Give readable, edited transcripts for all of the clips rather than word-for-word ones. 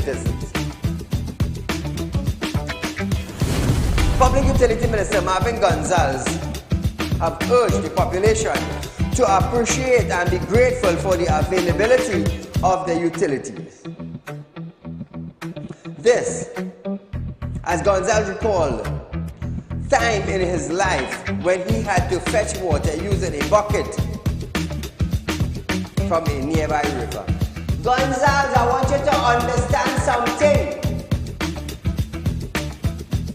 citizens. Public Utility Minister Marvin Gonzalez have urged the population to appreciate and be grateful for the availability of the utilities. This, as Gonzalez recalled, time in his life when he had to fetch water using a bucket from a nearby river. Gonzalez, I want you to understand something.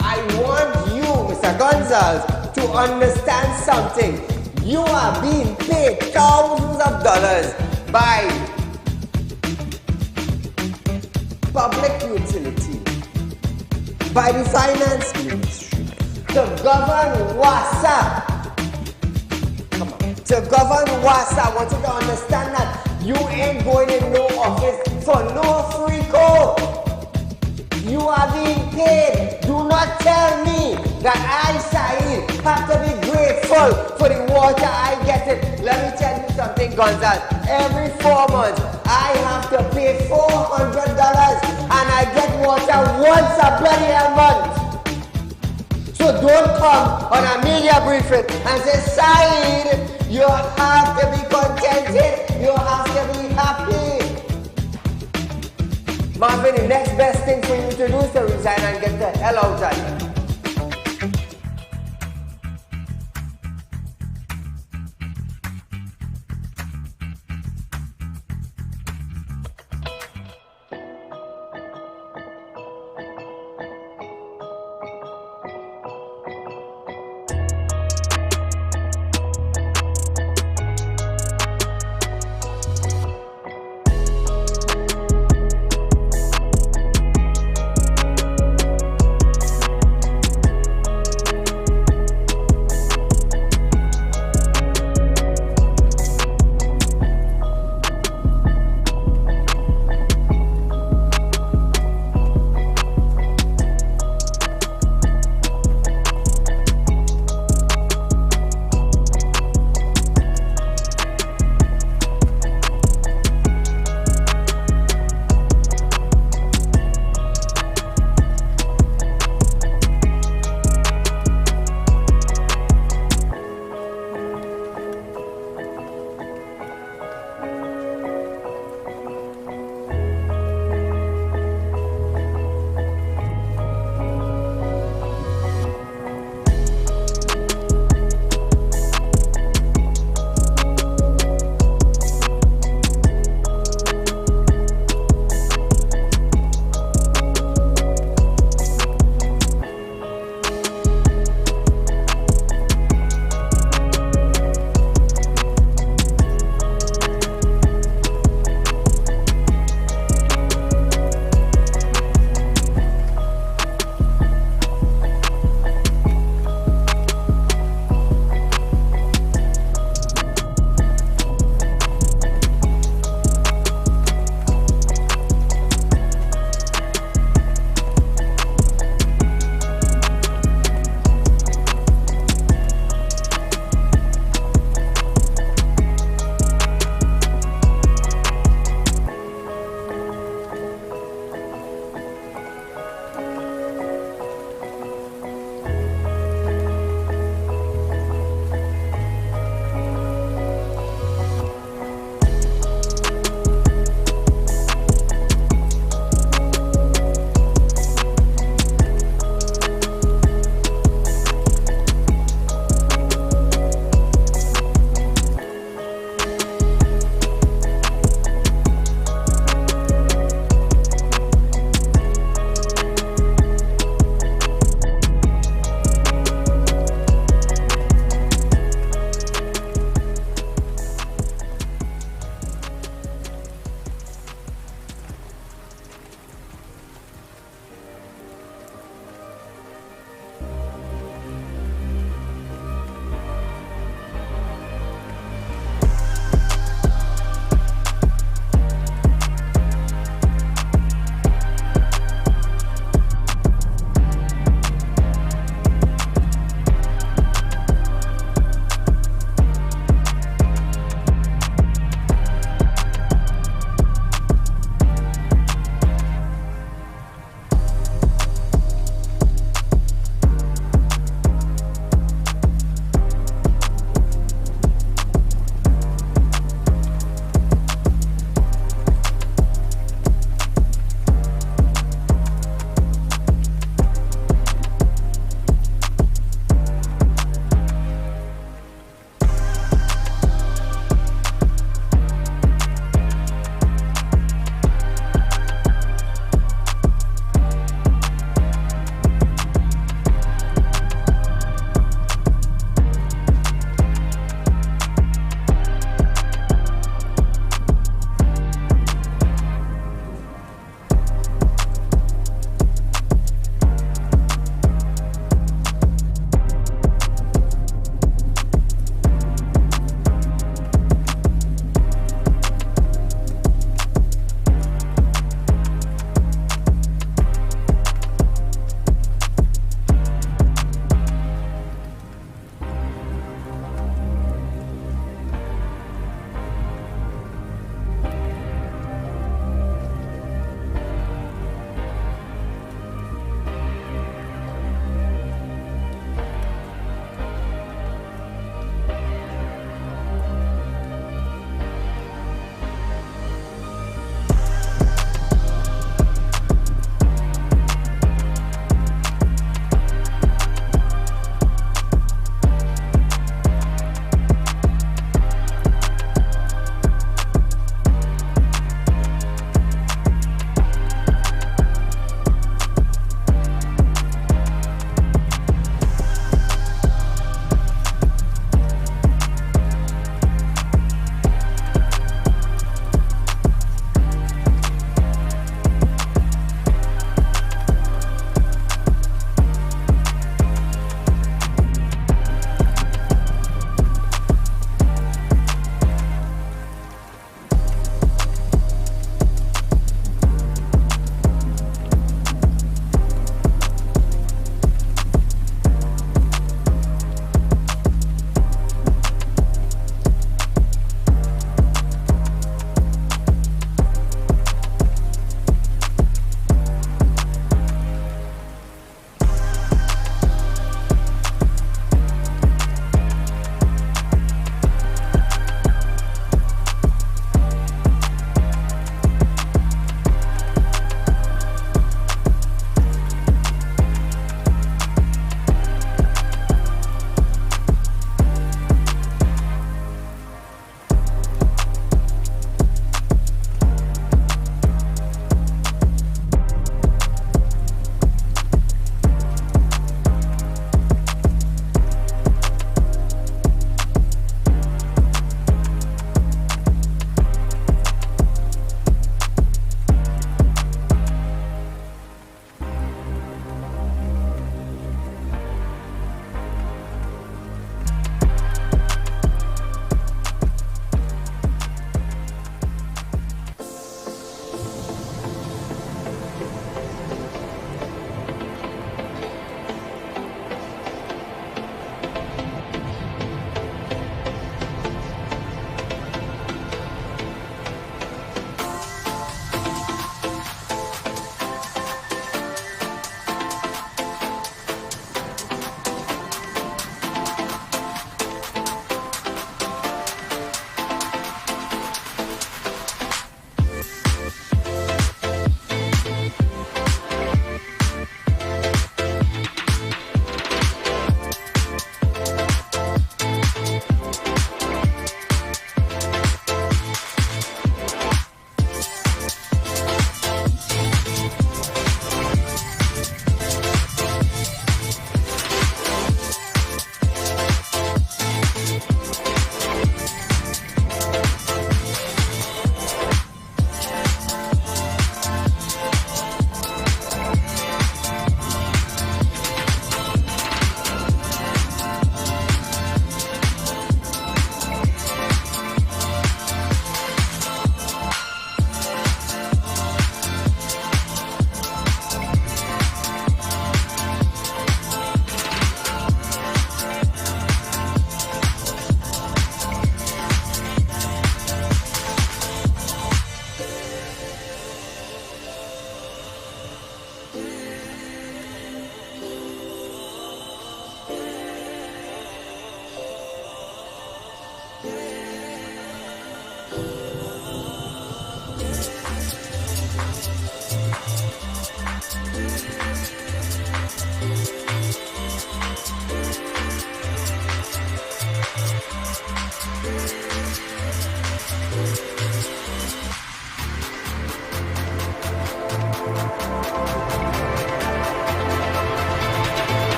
I want you, Mr. Gonzalez, to understand something. You are being paid thousands of dollars by public utility, by the finance ministry, to govern WASA. Come on. To govern WASA, I want you to understand that you ain't going in no office for no free code. You are being paid. Do not tell me that I, Saieed, have to be grateful for the water I get it. Let me tell you something, Gonzalez. Every 4 months, I have to pay $400 and I get water once a bloody month. So don't come on a media briefing and say, Saieed, you have to be contented. You have to be happy. Marvin, the next best thing for you to do is to resign and get the hell out of here.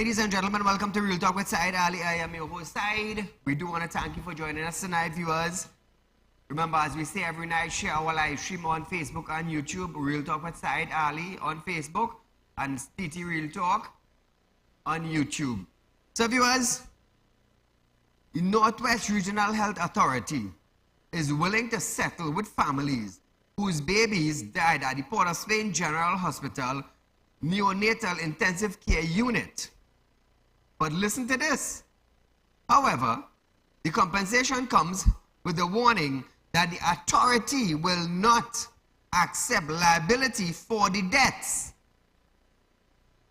Ladies and gentlemen, welcome to Real Talk with Saieed Ali. I am your host, Saieed. We do want to thank you for joining us tonight, viewers. Remember, as we say every night, share our live stream on Facebook and YouTube, Real Talk with Saieed Ali on Facebook, and TT Real Talk on YouTube. So, viewers, the Northwest Regional Health Authority is willing to settle with families whose babies died at the Port of Spain General Hospital Neonatal Intensive Care Unit. But listen to this. However, the compensation comes with the warning that the authority will not accept liability for the deaths.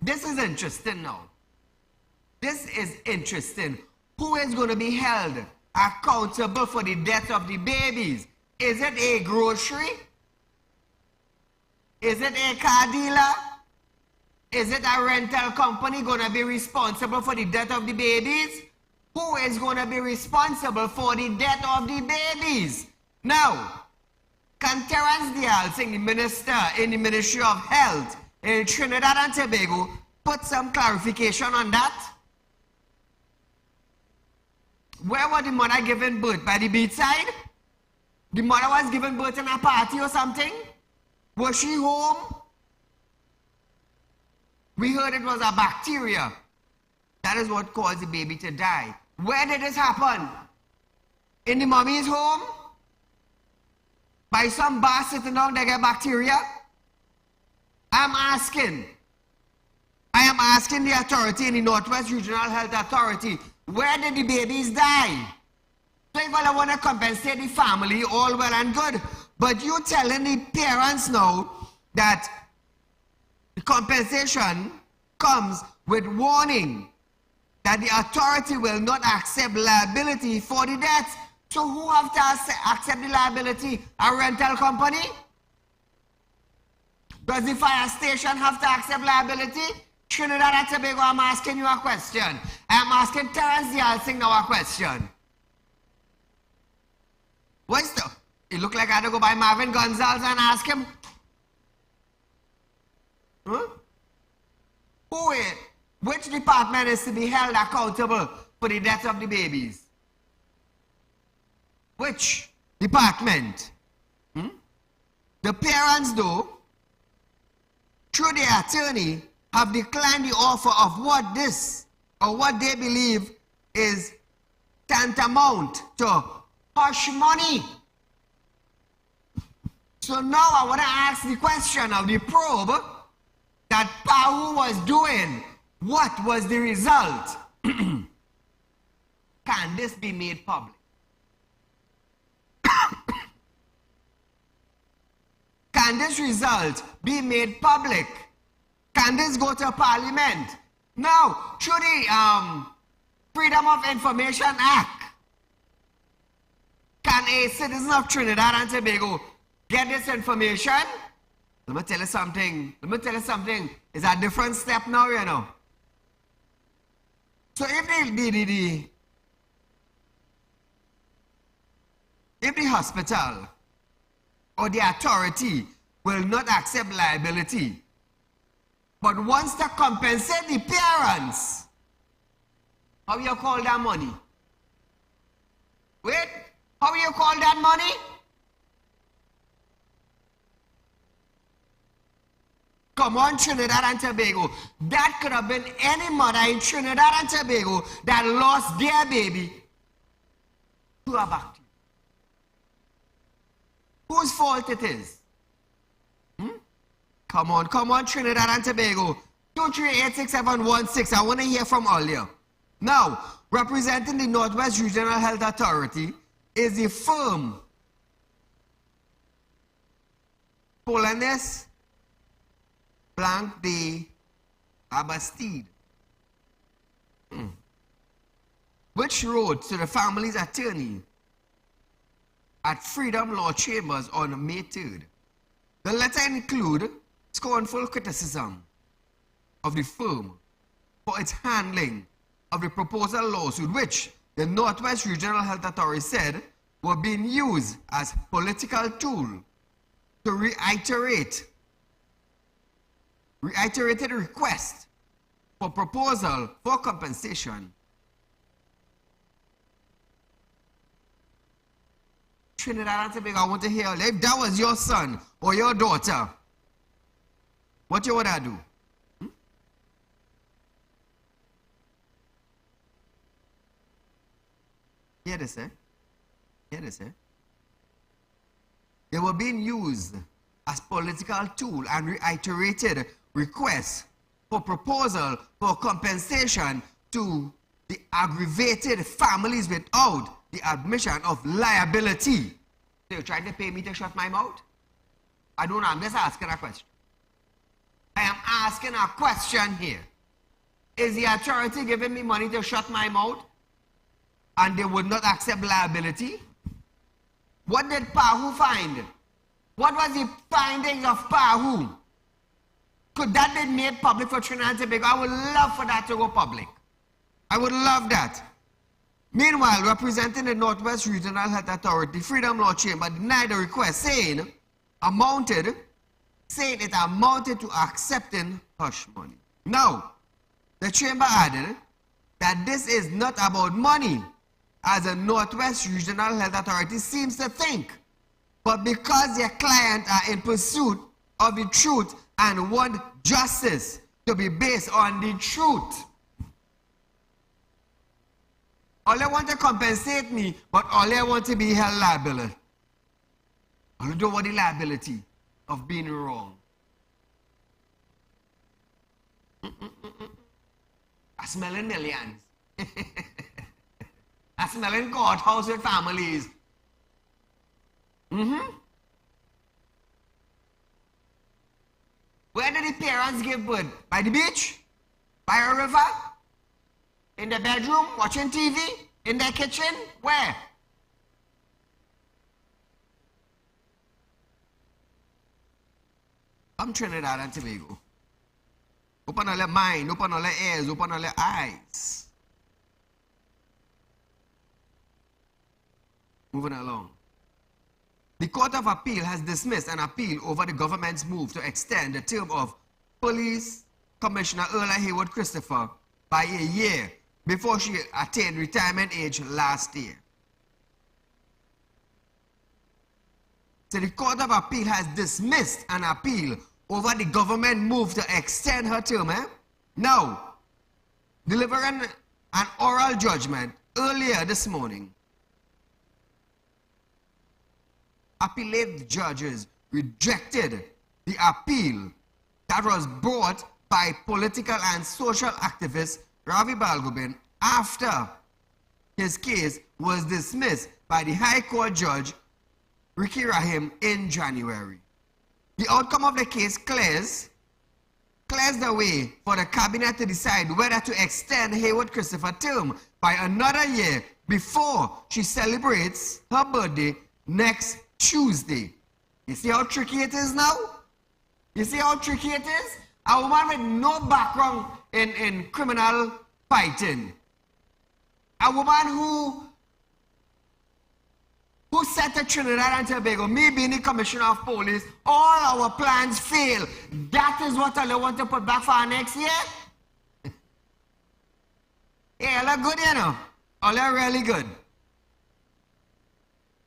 This is interesting now. This is interesting. Who is going to be held accountable for the death of the babies? Is it a grocery? Is it a car dealer? Is it a rental company going to be responsible for the death of the babies? Who is going to be responsible for the death of the babies? Now, can Terence Dial, the minister in the Ministry of Health in Trinidad and Tobago, put some clarification on that? Where was the mother given birth? By the bedside? The mother was given birth in a party or something? Was she home? We heard it was a bacteria. That is what caused the baby to die. Where did this happen? In the mommy's home? By some bar sitting down, they get bacteria? I am asking the authority in the Northwest Regional Health Authority, where did the babies die? So if I want to compensate the family, all well and good. But you telling the parents now that the compensation comes with warning that the authority will not accept liability for the deaths. So who have to accept the liability? A rental company? Does the fire station have to accept liability? Trinidad and Tobago, I'm asking you a question. I'm asking Terence Dial now a question. What's the... It look like I had to go by Marvin Gonzalez and ask him. Huh? Who is? Which department is to be held accountable for the death of the babies? Which department? The parents, though, through their attorney, have declined the offer of what this or what they believe is tantamount to hush money. So now I want to ask the question of the probe that Pahu was doing. What was the result? Can this be made public? Can this result be made public? Can this go to Parliament? Now, through the Freedom of Information Act, can a citizen of Trinidad and Tobago get this information? Let me tell you something. It's a different step now, you know. So if the hospital or the authority will not accept liability, but wants to compensate the parents, how you call that money? Wait, how you call that money? Come on, Trinidad and Tobago. That could have been any mother in Trinidad and Tobago that lost their baby to a bacteria. Whose fault it is? Come on, Trinidad and Tobago. 2386716. I want to hear from all you. Now, representing the Northwest Regional Health Authority is the firm Polonis Blanc de Abastide, which wrote to the family's attorney at Freedom Law Chambers on May 3rd. The letter included scornful criticism of the firm for its handling of the proposal lawsuit, which the Northwest Regional Health Authority said were being used as political tool to reiterated request for proposal for compensation, Trinidad and Tobago, I want to hear, if that was your son or your daughter, what you would I do? Hear this, eh? Hear this, eh? They were being used as political tool and reiterated requests for proposal for compensation to the aggravated families without the admission of liability. So you're trying to pay me to shut my mouth? I don't know, I'm just asking a question. I am asking a question here. Is the authority giving me money to shut my mouth and they would not accept liability? What did Pahu find? What was the findings of Pahu? Could that be made public for Trinidad and Tobago? I would love for that to go public. I would love that. Meanwhile, representing the Northwest Regional Health Authority, Freedom Law Chamber denied the request, saying it amounted to accepting hush money. Now, the chamber added that this is not about money, as the Northwest Regional Health Authority seems to think, but because their clients are in pursuit of the truth and want justice to be based on the truth. All they want to compensate me, but all they want to be held liable. All they don't want the liability of being wrong. I smelling millions. I smelling courthouse with families. Where did the parents give birth? By the beach? By a river? In the bedroom? Watching TV? In their kitchen? Where? I'm Trinidad and Tobago. Open all your mind, open all your ears, open all your eyes. Moving along. The Court of Appeal has dismissed an appeal over the government's move to extend the term of Police Commissioner Earla Haywood Christopher by a year before she attained retirement age last year. So the Court of Appeal has dismissed an appeal over the government move to extend her term. Now, delivering an oral judgment earlier this morning, appellate judges rejected the appeal that was brought by political and social activist Ravi Balgobin after his case was dismissed by the High Court Judge Ricky Rahim in January. The outcome of the case clears the way for the cabinet to decide whether to extend Haywood Christopher's term by another year before she celebrates her birthday next Tuesday. You see how tricky it is now? You see how tricky it is? A woman with no background in criminal fighting. A woman who said to Trinidad and Tobago, me being the Commissioner of Police, all our plans fail. That is what I want to put back for our next year? Hey, all are good, you know. All are really good.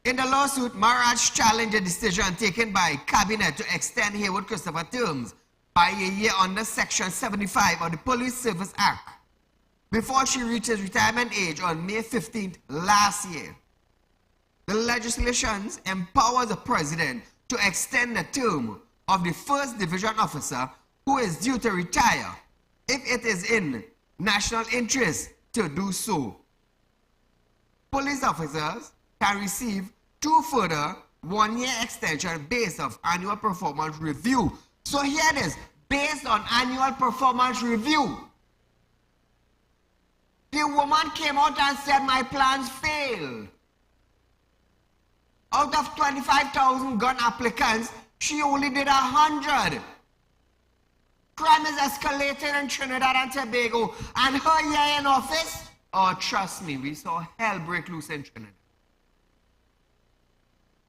In the lawsuit, Maharaj challenged the decision taken by Cabinet to extend Haywood Christopher terms by a year under Section 75 of the Police Service Act before she reaches retirement age on May 15th last year. The legislation empowers the President to extend the term of the 1st Division Officer who is due to retire if it is in national interest to do so. Police officers can receive 2 further 1-year extension based on annual performance review. So here it is, based on annual performance review. The woman came out and said my plans failed. Out of 25,000 gun applicants, she only did 100. Crime is escalating in Trinidad and Tobago, and her year in office, oh, trust me, we saw hell break loose in Trinidad.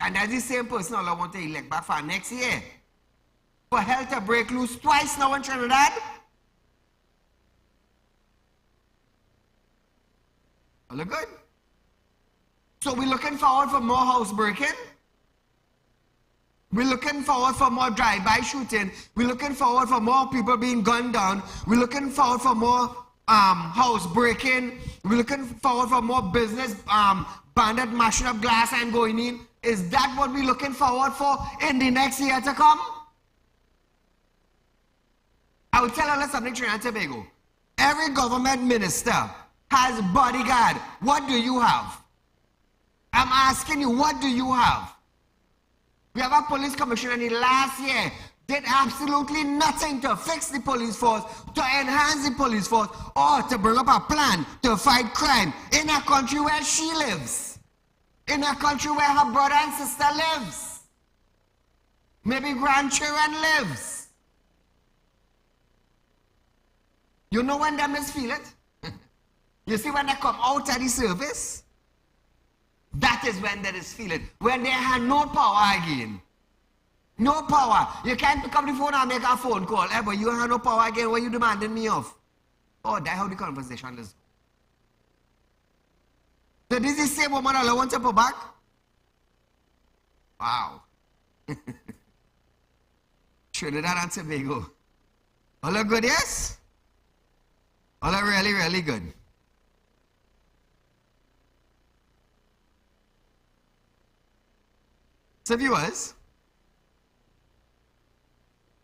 And that's the same person I want to elect back for next year. For hell to break loose twice now in Trinidad. All good? So we're looking forward for more housebreaking. We're looking forward for more drive-by shooting. We're looking forward for more people being gunned down. We're looking forward for more housebreaking. We're looking forward for more business bandit mashing up glass and going in. Is that what we're looking forward for in the next year to come? I will tell you something, Trinidad and Tobago. Every government minister has bodyguard. What do you have? I'm asking you, what do you have? We have a police commissioner in the last year did absolutely nothing to fix the police force, to enhance the police force, or to bring up a plan to fight crime in a country where she lives, in a country where her brother and sister lives, maybe grandchildren lives. You know when them is feel it? You see when they come out of the service? That is when there is feeling. When they have no power again. No power. You can't pick up the phone and make a phone call. But you have no power again. What are you demanding me of? Oh, that's how the conversation is. So this is the same woman I want to put back? Wow. Trinidad and Tobago. All are good, yes? All are really, really good. So viewers,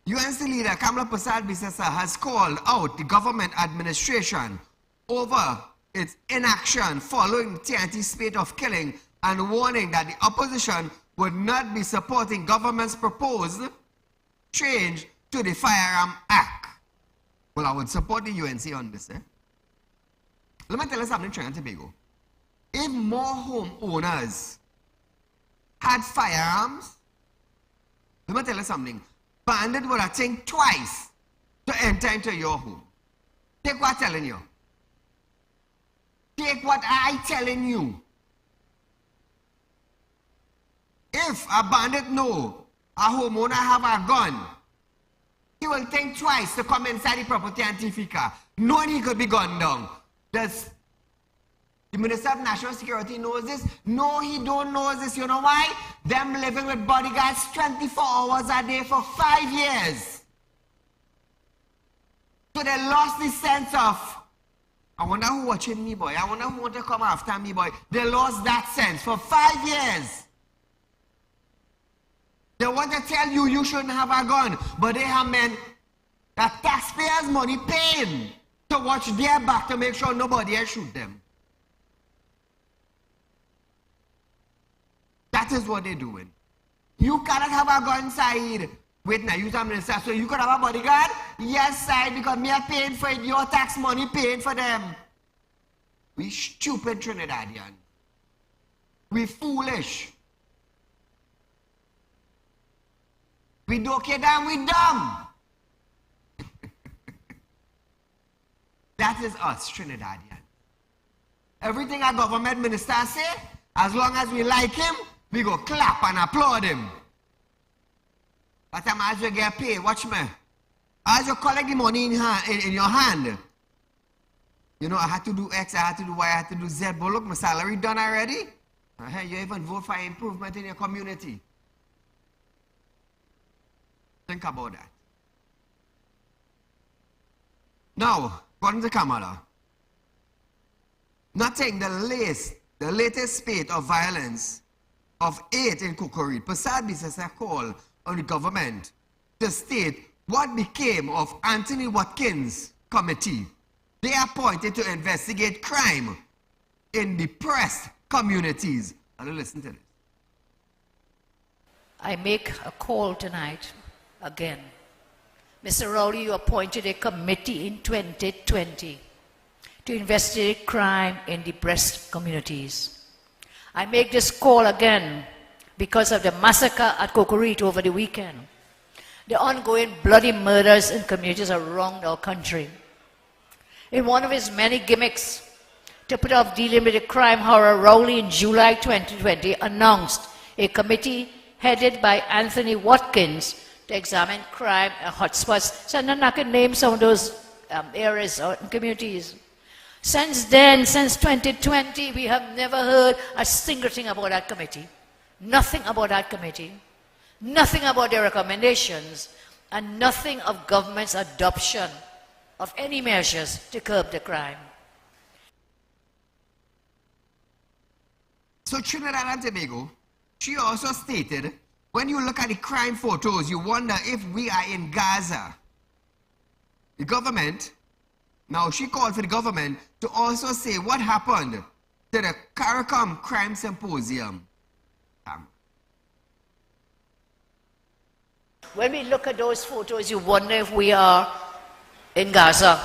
UNC leader Kamala Persad-Bissessar has called out the government administration over its inaction following the TNT spate of killing and warning that the opposition would not be supporting government's proposed change to the Firearm Act. Well, I would support the UNC on this. Let me tell you something, Trinidad and Tobago. If more homeowners had firearms, let me tell you something. Bandit would have think twice to enter into your home. Take what I'm telling you. Take what I'm telling you. If a bandit know a homeowner have a gun, he will think twice to come inside the property and Tifika, knowing he could be gunned down. Does the Minister of National Security knows this? No, he don't know this. You know why? Them living with bodyguards 24 hours a day for 5 years. So they lost the sense of, I wonder who watching me, boy. I wonder who want to come after me, boy. They lost that sense for 5 years. They want to tell you you shouldn't have a gun, but they have men that taxpayers' money paying to watch their back to make sure nobody else shoot them. That is what they're doing. You cannot have a gun, Saieed. Wait now, you're a minister, so you could have a bodyguard? Yes, Saieed, because me are paying for it, your tax money paying for them. We stupid Trinidadian. We foolish. We don't care damn, we dumb. That is us, Trinidadian. Everything a government minister say, as long as we like him, we go clap and applaud him. But as you get paid, watch me. As you collect the money in your hand, you know, I had to do X, I had to do Y, I had to do Z, but look, my salary done already. You even vote for improvement in your community. Think about that. Now, according to Kamala, nothing the latest spate of violence of 8 in Kokorit, Persad-Bissessar call on the government to state what became of Anthony Watkins' committee. They are appointed to investigate crime in depressed communities. Now listen to this. I make a call tonight again. Mr. Rowley, you appointed a committee in 2020 to investigate crime in depressed communities. I make this call again because of the massacre at Kokorit over the weekend, the ongoing bloody murders in communities around our country. In one of his many gimmicks to put off dealing with the crime horror, Rowley in July 2020 announced a committee headed by Anthony Watkins to examine crime at hotspots. So I can name some of those areas or communities. Since then, since 2020, we have never heard a single thing about that committee. Nothing about that committee. Nothing about their recommendations. And nothing of government's adoption of any measures to curb the crime. So Trinidad and Tobago, she also stated, when you look at the crime photos, you wonder if we are in Gaza. The government, now she called for the government to also say what happened to the CARICOM Crime Symposium. When we look at those photos, you wonder if we are in Gaza.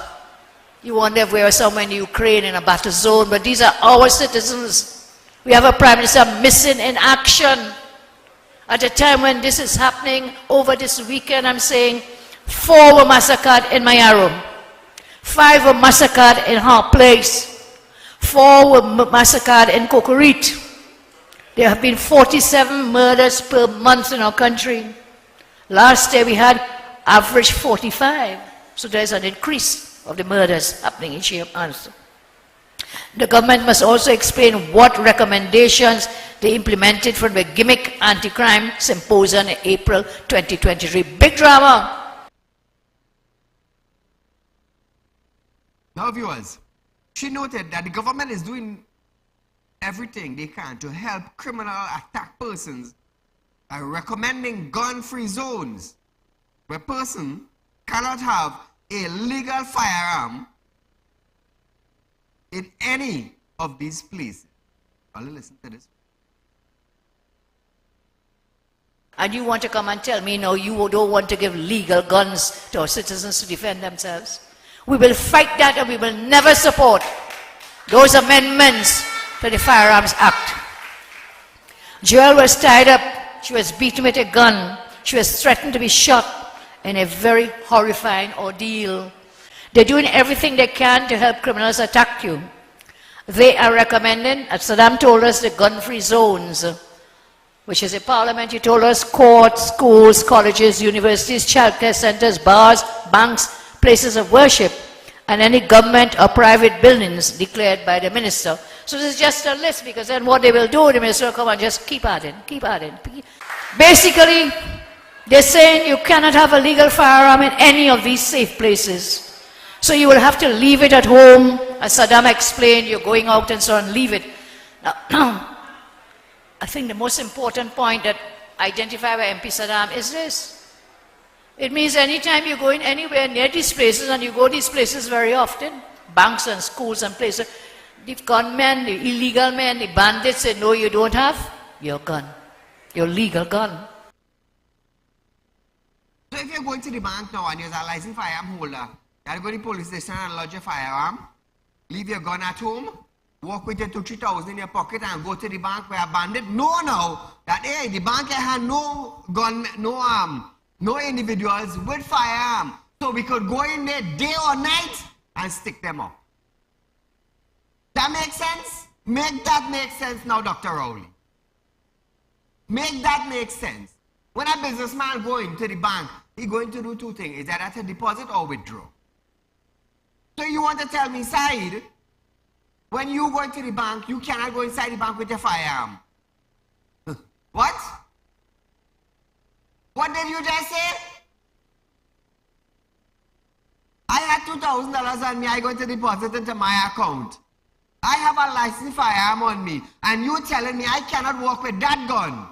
You wonder if we are somewhere in Ukraine in a battle zone, but these are our citizens. We have a Prime Minister missing in action. At a time when this is happening, over this weekend, I'm saying 4 were massacred in Mayarum, 5 were massacred in Hart Place, 4 were massacred in Kokorit. There have been 47 murders per month in our country. Last year we had average 45, so there's an increase of the murders happening each year. The government must also explain what recommendations they implemented from the gimmick anti-crime symposium in April 2023. Big drama. Now viewers, she noted that the government is doing everything they can to help criminal attack persons by recommending gun-free zones where a person cannot have a legal firearm in any of these places. I'll listen to this. And you want to come and tell me, no, you don't want to give legal guns to our citizens to defend themselves? We will fight that, and we will never support those amendments to the Firearms Act. Joel was tied up. She was beaten with a gun. She was threatened to be shot in a very horrifying ordeal. They're doing everything they can to help criminals attack you. They are recommending, as Saddam told us, the gun-free zones, which is a parliament. He told us courts, schools, colleges, universities, childcare centers, bars, banks, places of worship, and any government or private buildings declared by the minister. So this is just a list, because then what they will do, the minister will come and just keep adding, keep adding. Basically, they're saying you cannot have a legal firearm in any of these safe places. So you will have to leave it at home. As Saddam explained, you're going out and so on, leave it. Now, I think the most important point that identified by MP Saddam is this. It means anytime you go in anywhere near these places, and you go these places very often, banks and schools and places, the gunmen, the illegal men, the bandits say, no, you don't have your gun, your legal gun. So if you're going to the bank now and you're a licensed firearm holder, you go to the police station and lodge your firearm, leave your gun at home, walk with your 2,000-3,000 in your pocket and go to the bank where a bandit know now that, hey, the bank had no gun, no individuals with firearm. So we could go in there day or night and stick them up. That makes sense? Make that make sense now, Dr. Rowley. Make that make sense. When a businessman going to the bank, he's going to do 2 things. Is that a deposit or withdraw? So you want to tell me, Saeed, when you go into the bank, you cannot go inside the bank with your firearm? What? What did you just say? I had $2,000 on me. I going to deposit into my account. I have a licensed firearm on me, and you telling me I cannot walk with that gun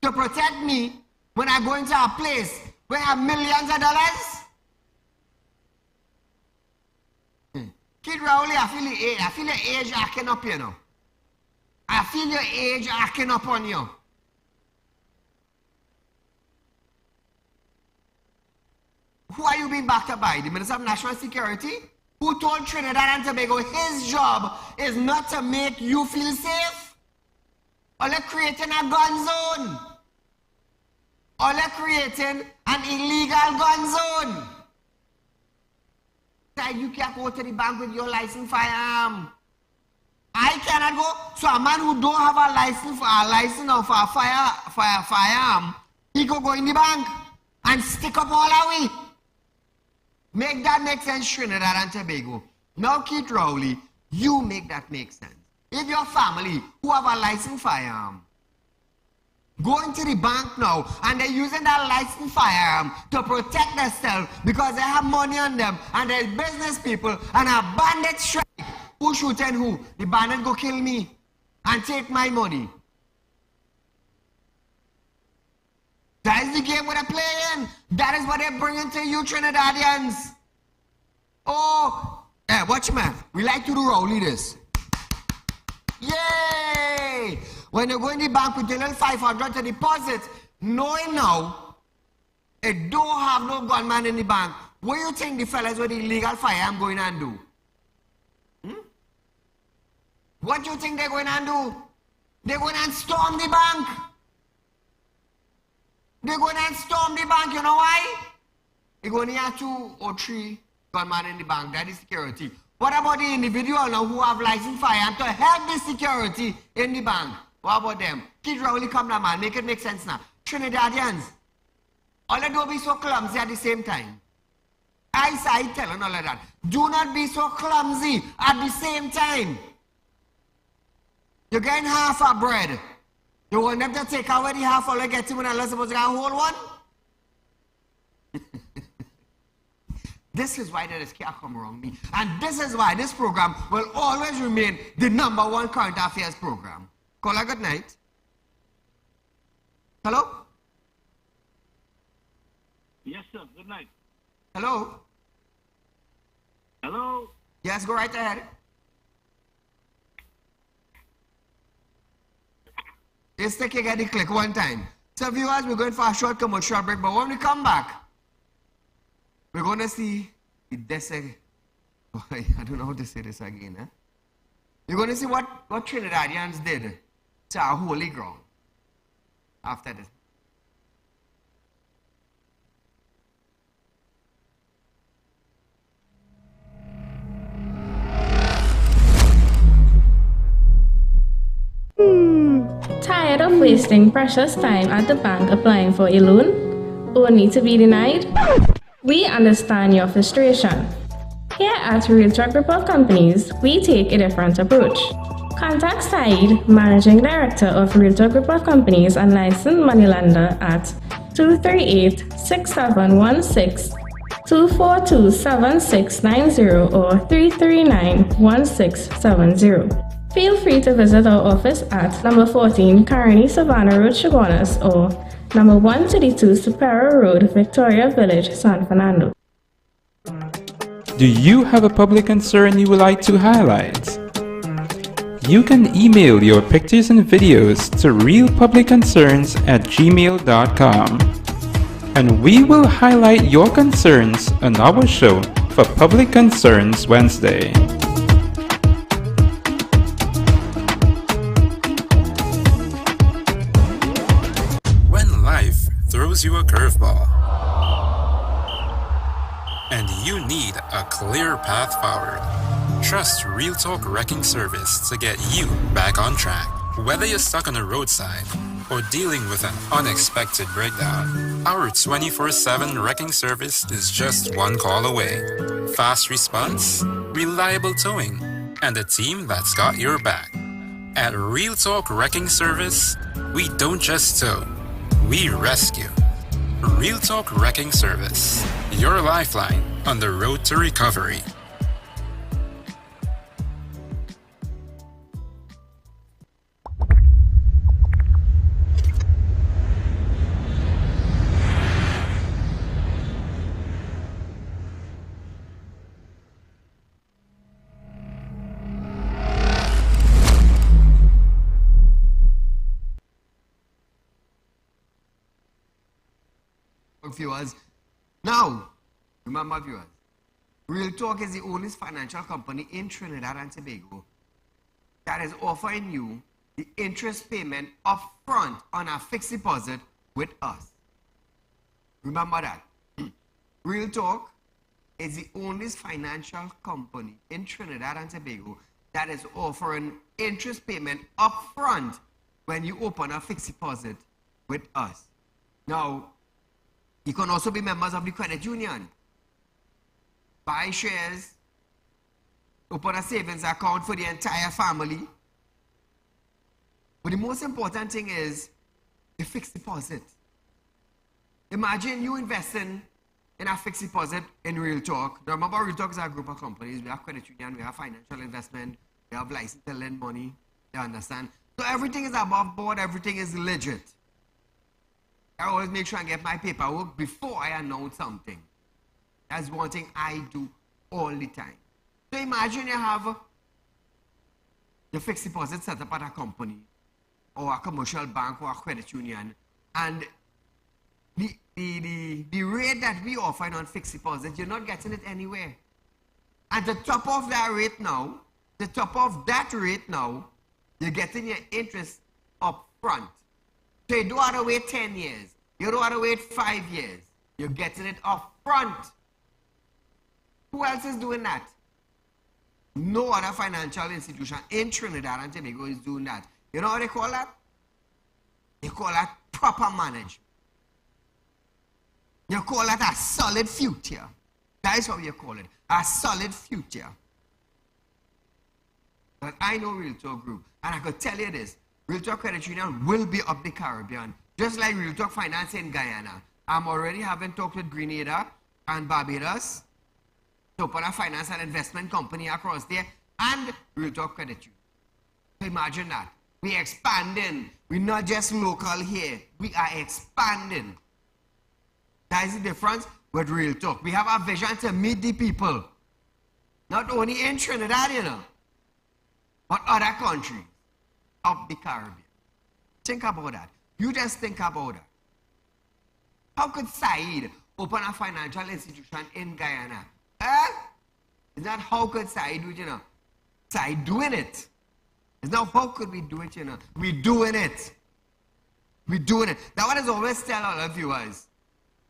to protect me when I go into a place where I have millions of dollars? Kid Rowley, I feel your age acting up, you know. I feel your age acting up on you. Who are you being backed up by? The Minister of National Security? Who told Trinidad and Tobago his job is not to make you feel safe? Or they're creating a gun zone? Or they're creating an illegal gun zone? You can't go to the bank with your licensed firearm. I cannot go. So a man who don't have a license of a firearm, he could go in the bank and stick up all our way. Make that make sense, Trinidad and Tobago. Now, Keith Rowley, you make that make sense. If your family who have a licensed firearm going to the bank now and they're using that licensed firearm to protect themselves because they have money on them and they're business people and a bandit strike, who shooting who? The bandit go kill me and take my money. That is the game we're playing. That is what they're bringing to you Trinidadians. Oh, hey, watch man. We like to do Rowley this. Yay! When you go in the bank with your little 500 to deposit, knowing now, it don't have no gunman in the bank, what do you think the fellas with the illegal firearm going and do? What do you think they're going and do? They're going and storm the bank. They're going and storm the bank, you know why? They're going to have 2 or 3 gunmen in the bank, that is security. What about the individual now who have licensed firearm to help the security in the bank? What about them? Keith Rowley, come now, man. Make it make sense now. Trinidadians, all they do be so clumsy at the same time. I telling all of that. Do not be so clumsy at the same time. You're getting half a bread. You want them to take away the half all you get to when I'm supposed to get a whole one? This is why there is can't come around me. And this is why this program will always remain the #1 current affairs program. Caller, good night. Hello? Yes, sir. Good night. Hello? Hello? Yes, go right ahead. Just take a the click one time. So viewers, we're going for a short commercial break, but when we come back, we're going to see this. I don't know how to say this again. Eh? You're going to see what Trinidadians did to our holy ground after this. Tired of wasting precious time at the bank applying for a loan, only to be denied? We understand your frustration. Here at Realtalk Report Companies, we take a different approach. Contact Saieed, Managing Director of Realtalk Report Companies and licensed moneylender at 238-6716, 242-7690 or 339-1670. Feel free to visit our office at number 14 Carney Savannah Road, Chaguanas, or number 132 Superior Road, Victoria Village, San Fernando. Do you have a public concern you would like to highlight? You can email your pictures and videos to realpublicconcerns@gmail.com, and we will highlight your concerns on our show for Public Concerns Wednesday. Throws you a curveball, and you need a clear path forward. Trust Real Talk Wrecking Service to get you back on track. Whether you're stuck on the roadside or dealing with an unexpected breakdown, our 24/7 wrecking service is just one call away. Fast response, reliable towing, and a team that's got your back. At Real Talk Wrecking Service, we don't just tow, we rescue. Real Talk Wrecking Service, your lifeline on the road to recovery. Viewers, now remember viewers, Real Talk is the only financial company in Trinidad and Tobago that is offering you the interest payment upfront on a fixed deposit with us. Remember that. Real Talk is the only financial company in Trinidad and Tobago that is offering interest payment upfront when you open a fixed deposit with us. Now, you can also be members of the credit union. Buy shares open a savings account for the entire family. But the most important thing is the fixed deposit. Imagine you investing in a fixed deposit in Real Talk. Now remember, Real Talk is a group of companies. We have credit union, we have financial investment, we have license to lend money. You understand? So everything is above board, everything is legit. I always make sure I get my paperwork before I announce something. That's one thing I do all the time. So imagine you have your fixed deposit set up at a company or a commercial bank or a credit union, and the rate that we offer on fixed deposit, you're not getting it anywhere. At the top of that rate now, you're getting your interest up front. So you don't have to wait 10 years. You don't have to wait 5 years. You're getting it up front. Who else is doing that? No other financial institution in Trinidad and Tobago is doing that. You know what they call that? They call that proper management. You call that a solid future. That is how you call it. A solid future. But I know Real Talk Group, and I could tell you this. Real Talk Credit Union will be up the Caribbean, just like Real Talk Finance in Guyana. I'm already having talked with Grenada and Barbados to open a finance and investment company across there, and Real Talk Credit Union. So imagine that. We're expanding. We're not just local here. We are expanding. That is the difference with Real Talk. We have a vision to meet the people. Not only in Trinidad, you know, but other countries of the Caribbean. Think about that. You just think about that. How could Saieed open a financial institution in Guyana? Is that how could Saieed do it, you know? Saieed doing it. It's not how could we do it, you know? We're doing it. We're doing it. That's what I always tell all of you guys.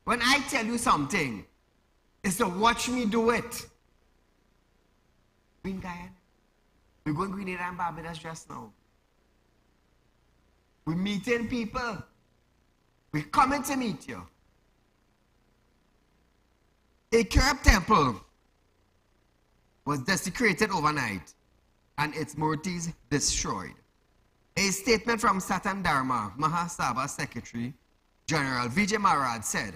When I tell you something, it's to watch me do it. In Guyana. We're going to Grenada and Barbados just now. We're meeting people. We're coming to meet you. A Kerb temple was desecrated overnight and its murtis destroyed. A statement from Satan Dharma, Mahasabha Secretary General Vijay Maharaj said,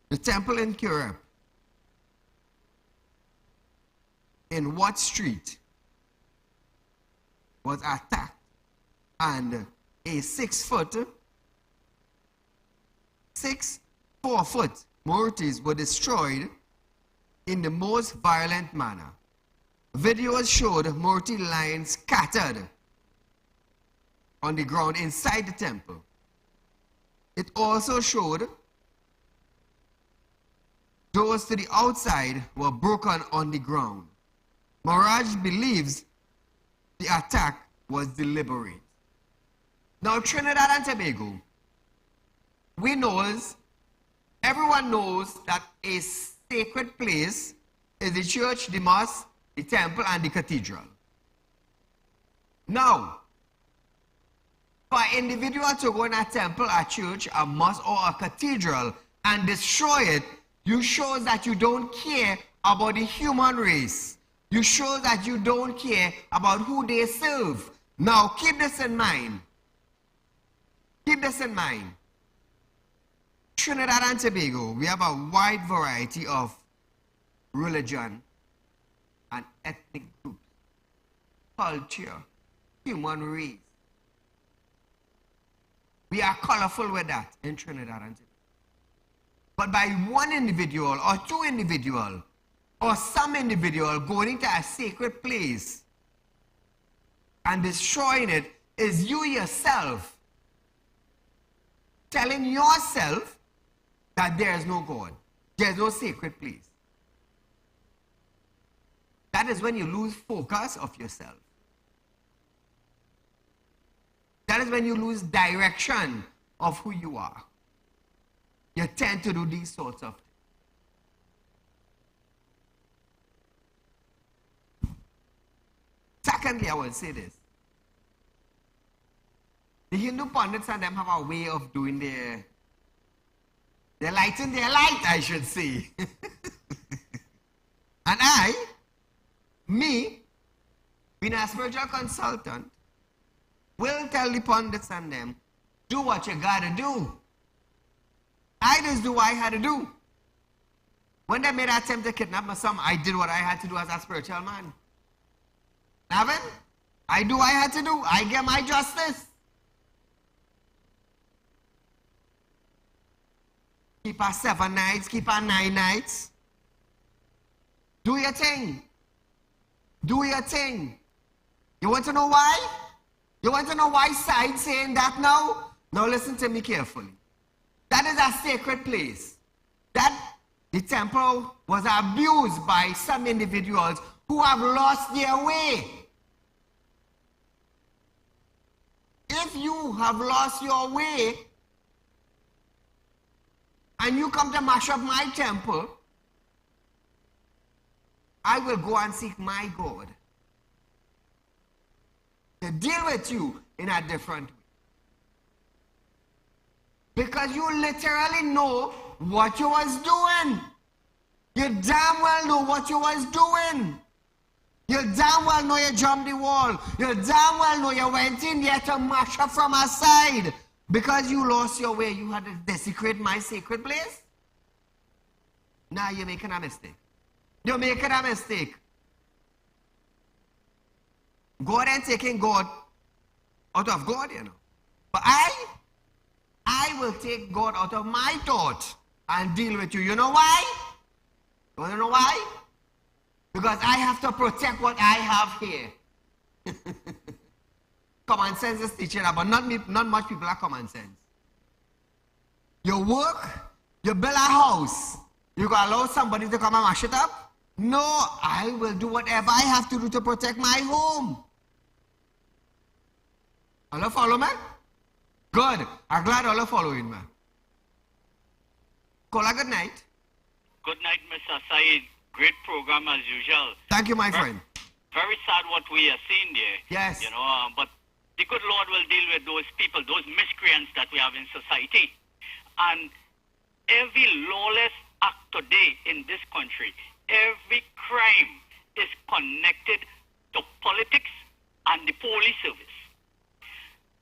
the temple in Kerb, in Watt Street, was attacked and a 4-foot murtis were destroyed in the most violent manner. Videos showed murti lying scattered on the ground inside the temple. It also showed doors to the outside were broken on the ground. Maharaj believes the attack was deliberate. Now, Trinidad and Tobago, everyone knows that a sacred place is the church, the mosque, the temple, and the cathedral. Now, for an individual to go in a temple, a church, a mosque, or a cathedral and destroy it, you show that you don't care about the human race. You show that you don't care about who they serve. Now, keep this in mind. Keep this in mind. Trinidad and Tobago, we have a wide variety of religion and ethnic groups, culture, human race. We are colorful with that in Trinidad and Tobago. But by one individual or two individuals or some individual going into a sacred place and destroying it is you yourself telling yourself that there is no God, there is no sacred place. That is when you lose focus of yourself. That is when you lose direction of who you are. You tend to do these sorts of things. Secondly, I will say this. The Hindu pundits and them have a way of doing their They lighten their light, I should say. And me, being a spiritual consultant, will tell the pundits and them, do what you gotta do. I just do what I had to do. When they made an attempt to kidnap my son, I did what I had to do as a spiritual man. Haven't? I do what I had to do. I get my justice. Keep her 7 nights, keep her 9 nights. Do your thing. Do your thing. You want to know why? You want to know why Saieed saying that now? Now listen to me carefully. That is a sacred place. That the temple was abused by some individuals who have lost their way. If you have lost your way and you come to mash up my temple, I will go and seek my God to deal with you in a different way. Because you literally know what you was doing. You damn well know what you was doing. You damn well know you jumped the wall. You damn well know you went in there to mash up from our side. Because you lost your way, you had to desecrate my sacred place. Now you're making a mistake. You're making a mistake. God ain't taking God out of God, you know. But I will take God out of my thought and deal with you. You know why? You want to know why? Because I have to protect what I have here. Common sense is teaching that, but not much people have common sense. You work, you build a house, you gonna allow somebody to come and mash it up? No, I will do whatever I have to do to protect my home. All you follow me? Good. I'm glad all are following me. Kola, good night. Good night, Mr. Saieed. Great program as usual. Thank you, my friend. Very sad what we are seeing there. Yes. You know, but the good Lord will deal with those people, those miscreants that we have in society. And every lawless act today in this country, every crime is connected to politics and the police service.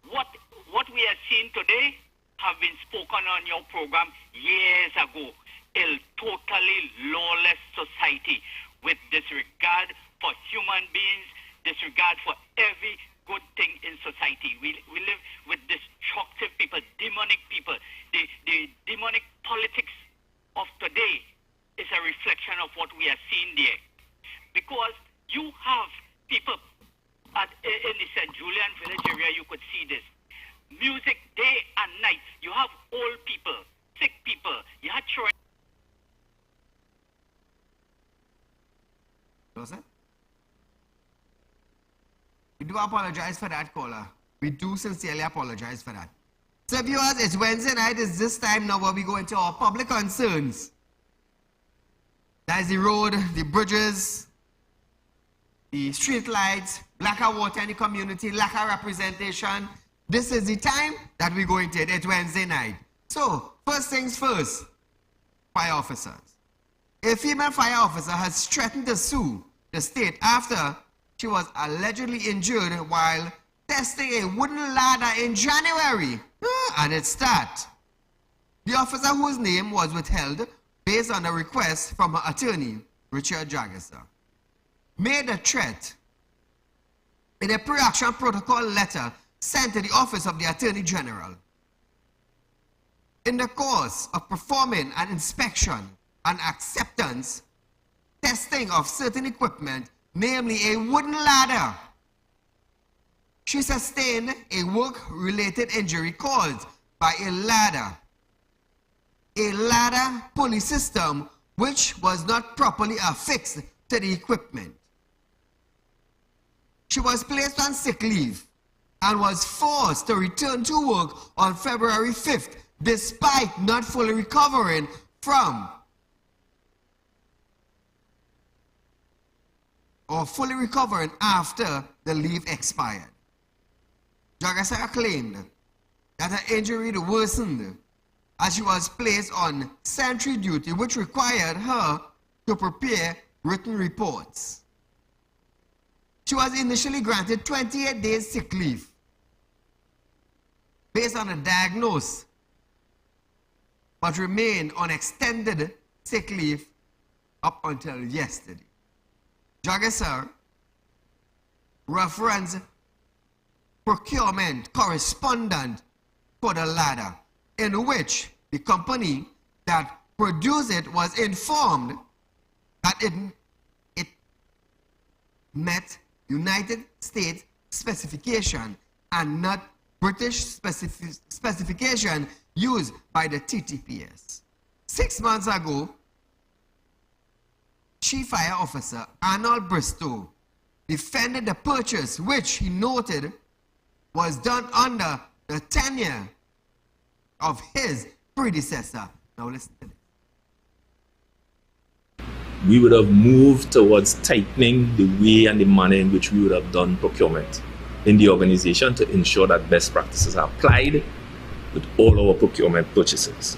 What we are seeing today have been spoken on your program years ago. A totally lawless society with disregard for human beings, disregard for every good thing in society. We live with destructive people, demonic people. The demonic politics of today is a reflection of what we are seeing there. Because you have people in the St. Julian village area, you could see this. Music day and night. You have old people, sick people. You had children. We do apologize for that, caller. We do sincerely apologize for that. So viewers, it's Wednesday night. It's this time now where we go into our public concerns. That is the road, the bridges, the street lights, lack of water in the community, lack of representation. This is the time that we go into it. It's Wednesday night. So, first things first, fire officers. A female fire officer has threatened to sue the state after she was allegedly injured while testing a wooden ladder in January. And it's that. The officer, whose name was withheld based on a request from her attorney, Richard Jagger, made a threat in a pre-action protocol letter sent to the office of the Attorney General. In the course of performing an inspection and acceptance testing of certain equipment, namely a wooden ladder, she sustained a work-related injury caused by a ladder pulley system which was not properly affixed to the equipment. She was placed on sick leave and was forced to return to work on February 5th despite not fully recovering from or fully recovering after the leave expired. Jagger claimed that her injury worsened as she was placed on sentry duty, which required her to prepare written reports. She was initially granted 28 days sick leave based on a diagnosis, but remained on extended sick leave up until yesterday. Jagisar referenced procurement correspondent for the ladder, in which the company that produced it was informed that it met United States specification and not British specification used by the TTPS. 6 months ago, Chief Fire Officer Arnold Bristow defended the purchase, which he noted was done under the tenure of his predecessor. Now listen to this. We would have moved towards tightening the way and the manner in which we would have done procurement in the organization to ensure that best practices are applied with all our procurement purchases.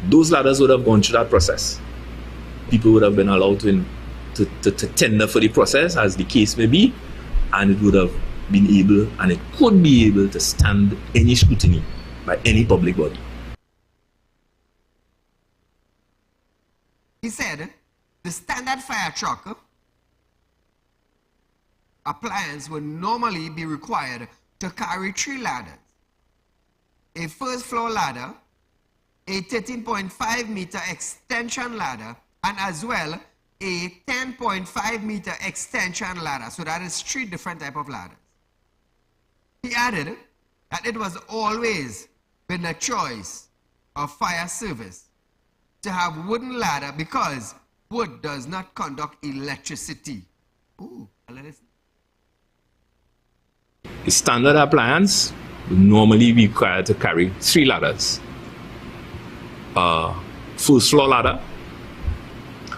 Those ladders would have gone through that process. People would have been allowed to tender for the process, as the case may be, and it would have been able, and it could be able to stand any scrutiny by any public body. He said the standard fire truck appliance would normally be required to carry 3 ladders: a first floor ladder, a 13.5 meter extension ladder, and as well a 10.5 meter extension ladder. So that is 3 different types of ladders. He added that it was always been a choice of fire service to have wooden ladder because wood does not conduct electricity. Ooh, listen. The standard appliance would normally be required to carry 3 ladders. A first floor ladder,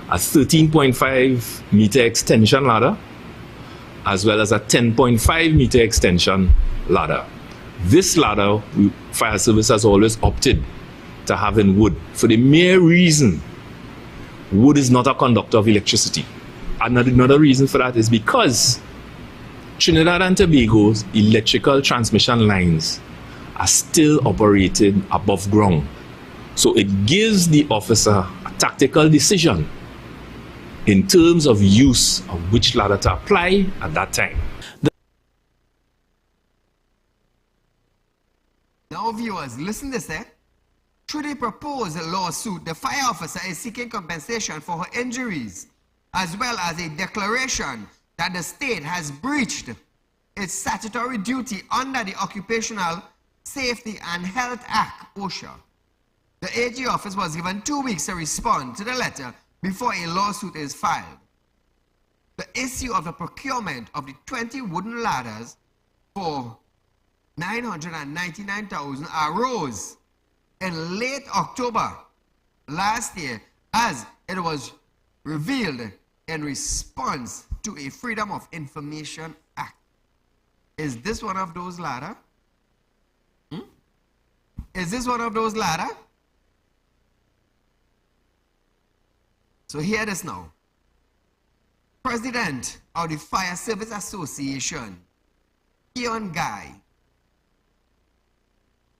a 13.5 meter extension ladder, as well as a 10.5 meter extension ladder. This ladder, fire service has always opted to have in wood for the mere reason wood is not a conductor of electricity. Another reason for that is because Trinidad and Tobago's electrical transmission lines are still operated above ground. So it gives the officer a tactical decision in terms of use of which ladder to apply at that time. Now viewers, listen to this, eh? Through the proposed lawsuit, the fire officer is seeking compensation for her injuries, as well as a declaration that the state has breached its statutory duty under the Occupational Safety and Health Act, OSHA. The AG office was given 2 weeks to respond to the letter before a lawsuit is filed. The issue of the procurement of the 20 wooden ladders for $999,000 arose in late October last year, as it was revealed in response to a Freedom of Information Act. Is this one of those ladders? Is this one of those ladders? So hear this now. President of the Fire Service Association, Keon Guy,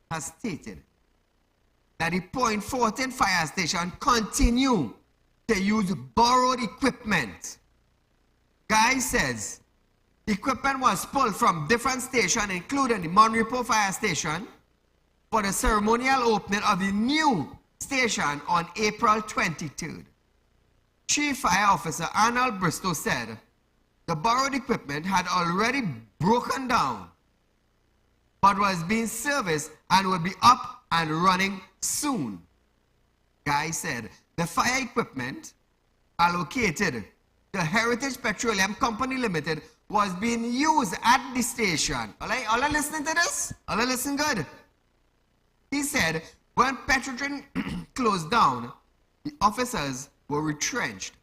has stated that the Point 14 fire station continue to use borrowed equipment. Guy says the equipment was pulled from different stations, including the Monrepo fire station, for the ceremonial opening of the new station on April 23rd. Chief Fire Officer Arnold Bristow said the borrowed equipment had already broken down, but was being serviced and would be up and running soon. Guy said the fire equipment allocated to Heritage Petroleum Company Limited was being used at the station. All right, listening to this? All listen good? He said when Petrotrin closed down, the officers were retrenched.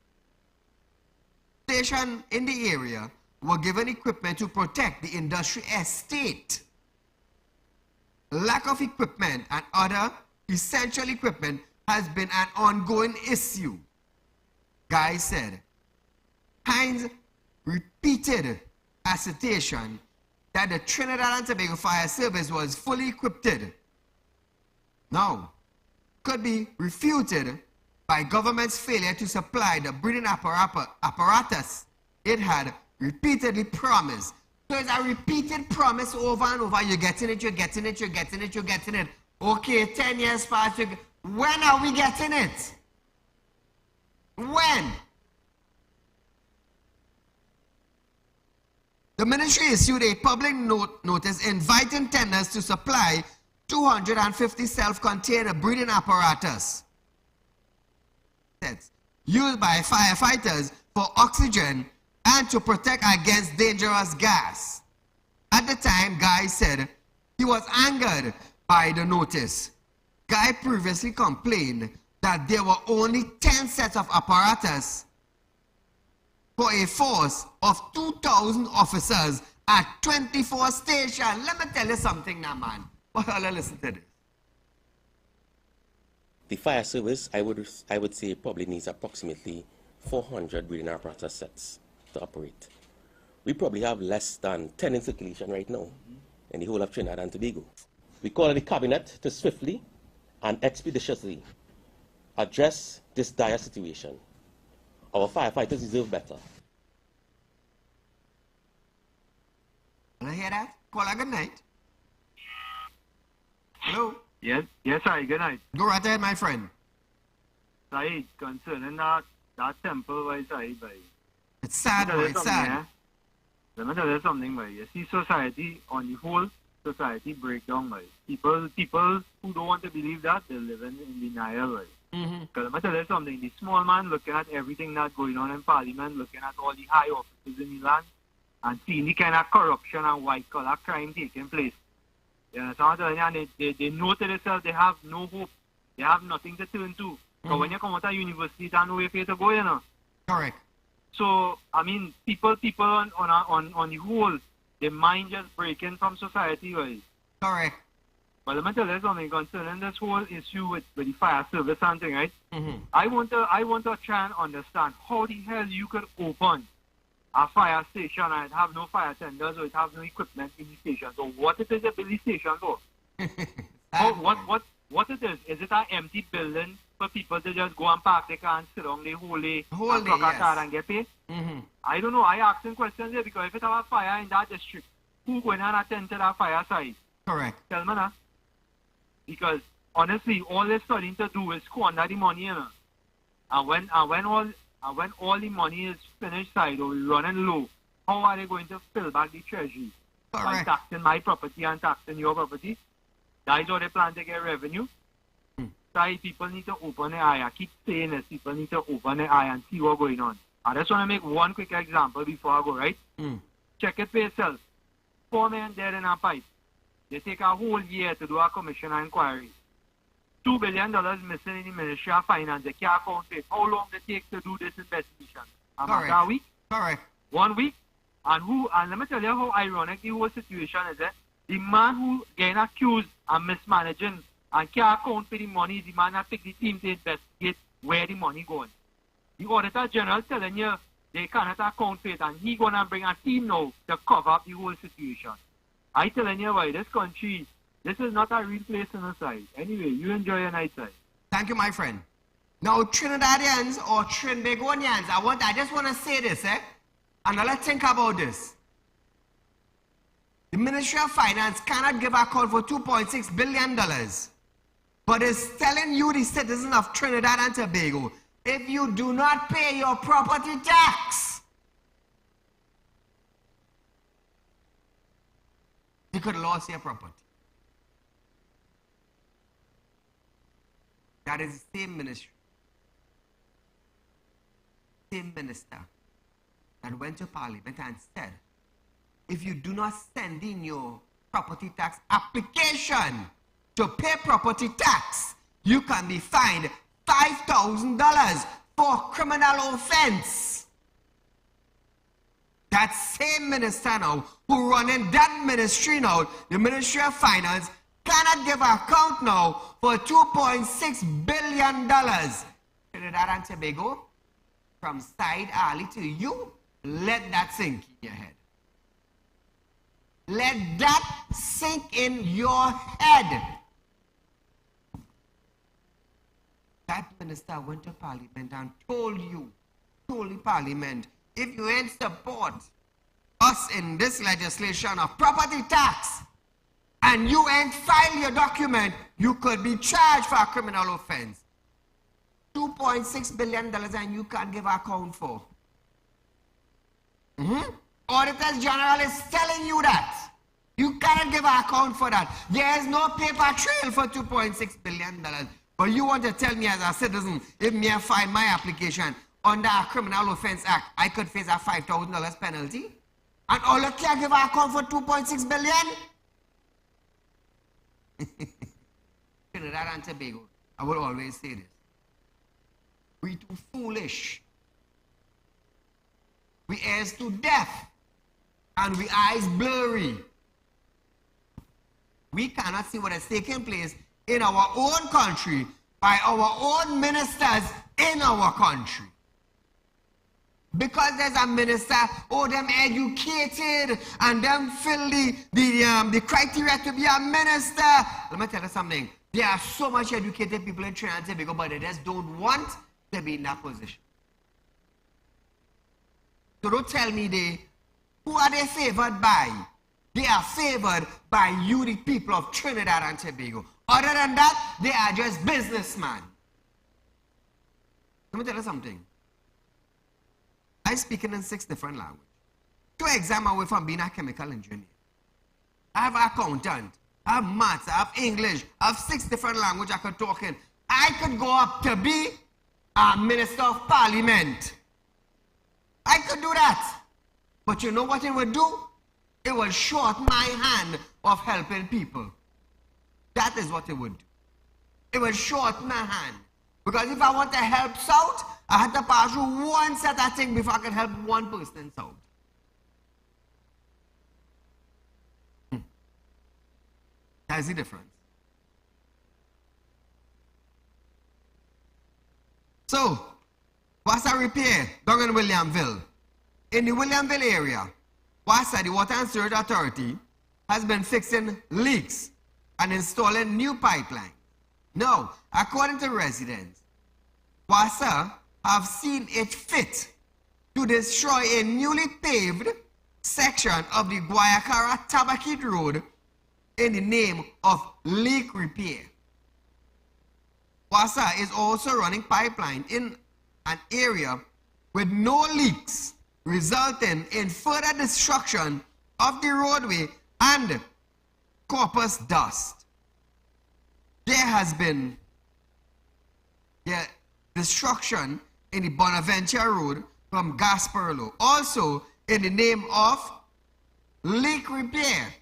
Stations in the area were given equipment to protect the industry estate. Lack of equipment and other essential equipment has been an ongoing issue. Guy said, Hines repeated assertion that the Trinidad and Tobago Fire Service was fully equipped. Now, could be refuted by government's failure to supply the breathing apparatus it had repeatedly promised. So it's a repeated promise over and over. You're getting it, you're getting it, you're getting it, you're getting it. Okay, 10 years past. When are we getting it? When? The ministry issued a public notice inviting tenders to supply 250 self-contained breathing apparatus sets used by firefighters for oxygen and to protect against dangerous gas. At the time, Guy said he was angered by the notice. Guy previously complained that there were only 10 sets of apparatus for a force of 2,000 officers at 24 stations. Let me tell you something now, man. Well, listen to this. The fire service, I would say, probably needs approximately 400 breathing apparatus sets to operate. We probably have less than 10 in circulation right now in the whole of Trinidad and Tobago. We call on the cabinet to swiftly and expeditiously address this dire situation. Our firefighters deserve better. Can I hear that? Call a good night. Hello? Yes, I good night. Go right ahead, my friend. Saeed, concerning that temple, why Saeed, boy? It's sad, boy, it's sad. Let me tell you something, boy. You see society, on the whole, society break down, boy. People who don't want to believe that, they're living in denial, boy. Because let me tell you something, the small man looking at everything that's going on in Parliament, looking at all the high offices in the land, and seeing the kind of corruption and white-collar crime taking place. You understand what I'm telling you? They know to themselves they have no hope. They have nothing to turn to. Because when you come out of university, there's no way for you to go, you know. Correct. So, I mean, people on the whole, their mind just breaking from society, right? Correct. But let me tell you something concerning this whole issue with the fire service and thing, right? I want to try and understand how the hell you could open a fire station and have no fire tenders or it have no equipment in the station. So what it is a building station for? What it is? Is it an empty building for people to just go and park their car and sit down the whole day and clock a car and get paid? I don't know. I asking questions here because if it have a fire in that district, who going and attend to that fire site? Correct. Tell me now. Because honestly, all they're starting to do is squander the money, you know. And when all the money is finished side or running low, how are they going to fill back the treasury? By taxing my property and taxing your property? That is how they plan to get revenue. So people need to open their eye. I keep saying this. People need to open their eye and see what's going on. I just want to make one quick example before I go, right? Check it for yourself. 4 men dead in a pipe. They take a whole year to do a commission inquiry. $2 billion missing in the Ministry of Finance. They can't count it. How long does it take to do this investigation? A week? Correct. 1 week? And let me tell you how ironic the whole situation is. The man who getting accused of mismanaging and can't account for the money, the man that pick the team to investigate where the money going. The Auditor General telling you they cannot account for it and he gonna bring a team now to cover up the whole situation. I telling you why this country, this is not a real place on the side. Anyway, you enjoy your night side. Thank you, my friend. Now, Trinidadians or Trinbagonians, I just want to say this, and now let's think about this. The Ministry of Finance cannot give a call for $2.6 billion, but is telling you, the citizens of Trinidad and Tobago, if you do not pay your property tax, you could lose your property. That is the same ministry, same minister that went to Parliament and said, if you do not send in your property tax application to pay property tax, you can be fined $5,000 for criminal offense. That same minister now, who running that ministry now, the Ministry of Finance, cannot give account now for $2.6 billion. Trinidad and Tobago, from Saieed Ali to you, let that sink in your head. Let that sink in your head. That minister went to Parliament and told the Parliament, if you ain't support us in this legislation of property tax, and you ain't file your document, you could be charged for a criminal offense. $2.6 billion and you can't give account for. Auditors General is telling you that. You cannot give account for that. There is no paper trail for $2.6 billion. But you want to tell me as a citizen, if me file my application under a Criminal Offense Act, I could face a $5,000 penalty? And all you can't give account for $2.6 billion? Trinidad and Tobago, I will always say this. We too foolish. We ears too deaf. And we eyes blurry. We cannot see what is taking place in our own country by our own ministers in our country. Because there's a minister, oh, them educated and them fill the criteria to be a minister. Let me tell you something. There are so much educated people in Trinidad and Tobago, but they just don't want to be in that position. So don't tell me who are they favored by? They are favored by you, the people of Trinidad and Tobago. Other than that, they are just businessmen. Let me tell you something. I speak in 6 different languages. 2 exams away from being a chemical engineer. I have an accountant, I have maths, I have English, I have 6 different languages I could talk in. I could go up to be a minister of parliament. I could do that. But you know what it would do? It would short my hand of helping people. That is what it would do. It would short my hand. Because if I want to help South, I had to pass through one set of things before I could help one person South. That's the difference. So, WASA repair down in Williamville. In the Williamville area, WASA, the Water and Sewerage Authority, has been fixing leaks and installing new pipelines. Now, according to residents, WASA have seen it fit to destroy a newly paved section of the Guayakara Tabakit Road in the name of leak repair. WASA is also running pipeline in an area with no leaks, resulting in further destruction of the roadway and corpus dust. There has been destruction in the Bonaventure Road from Gasparilla, also in the name of leak repair.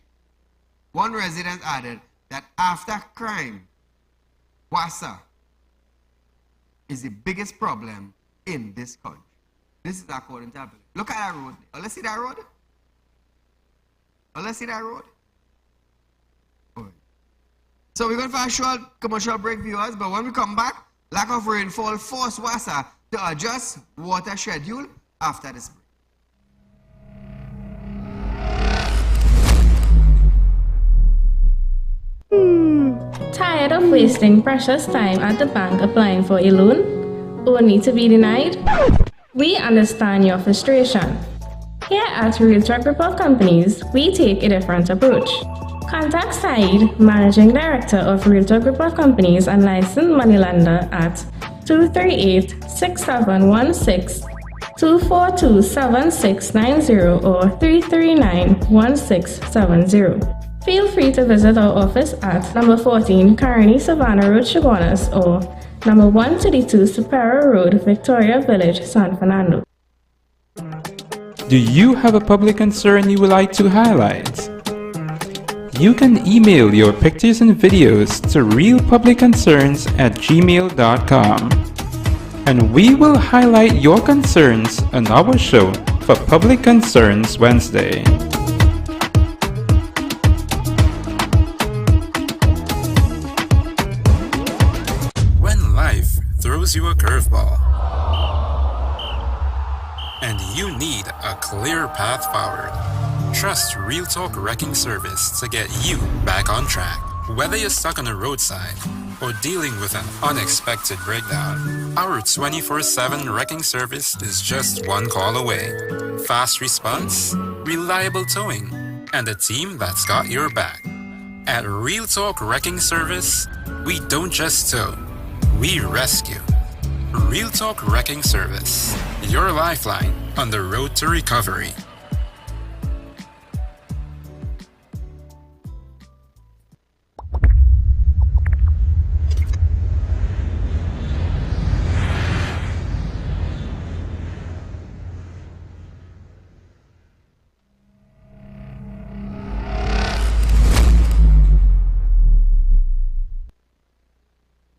One resident added that after crime, WASA is the biggest problem in this country. This is according to Apple. Look at that road. Oh, let's see that road. Oh, let's see that road. Right. So we're going for a short commercial break, viewers, but when we come back, lack of rainfall forced WASA to adjust water schedule after this break. Tired of wasting precious time at the bank applying for a loan, only to be denied? We understand your frustration. Here at RealTalk Report Companies, we take a different approach. Contact Saieed, Managing Director of RealTalk Report Companies and licensed moneylender at 238-6716, 242-7690 or 339-1670. Feel free to visit our office at number 14 Carney Savannah Road, Chaguanas, or number 132 Superior Road, Victoria Village, San Fernando. Do you have a public concern you would like to highlight? You can email your pictures and videos to realpublicconcerns@gmail.com, and we will highlight your concerns on our show for Public Concerns Wednesday. throws you a curveball. And you need a clear path forward. Trust Real Talk Wrecking Service to get you back on track. Whether you're stuck on a roadside or dealing with an unexpected breakdown, our 24/7 wrecking service is just one call away. Fast response, reliable towing, and a team that's got your back. At Real Talk Wrecking Service, we don't just tow, we rescue. Real Talk Wrecking Service, your lifeline on the road to recovery.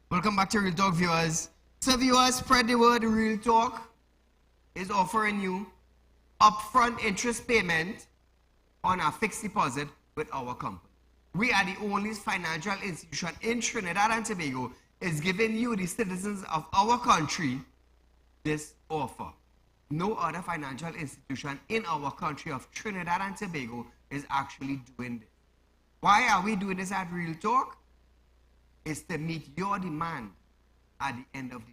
Welcome back to Real Talk, viewers. So viewers, spread the word. Real Talk is offering you upfront interest payment on a fixed deposit with our company. We are the only financial institution in Trinidad and Tobago is giving you, the citizens of our country, this offer. No other financial institution in our country of Trinidad and Tobago is actually doing this. Why are we doing this at Real Talk? It's to meet your demand at the end of the day.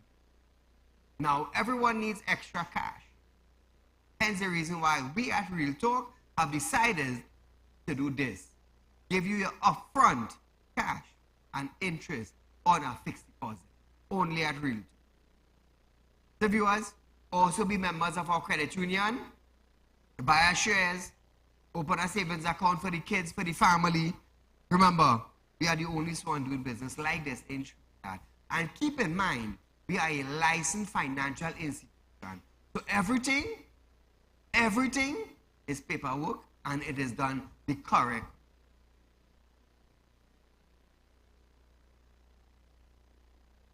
Now, everyone needs extra cash. Hence the reason why we at Real Talk have decided to do this. Give you your upfront cash and interest on a fixed deposit. Only at Real Talk. The viewers, also be members of our credit union, buy our shares, open a savings account for the kids, for the family. Remember, we are the only one doing business like this in Trinidad. And keep in mind, we are a licensed financial institution. So everything is paperwork and it is done the correct.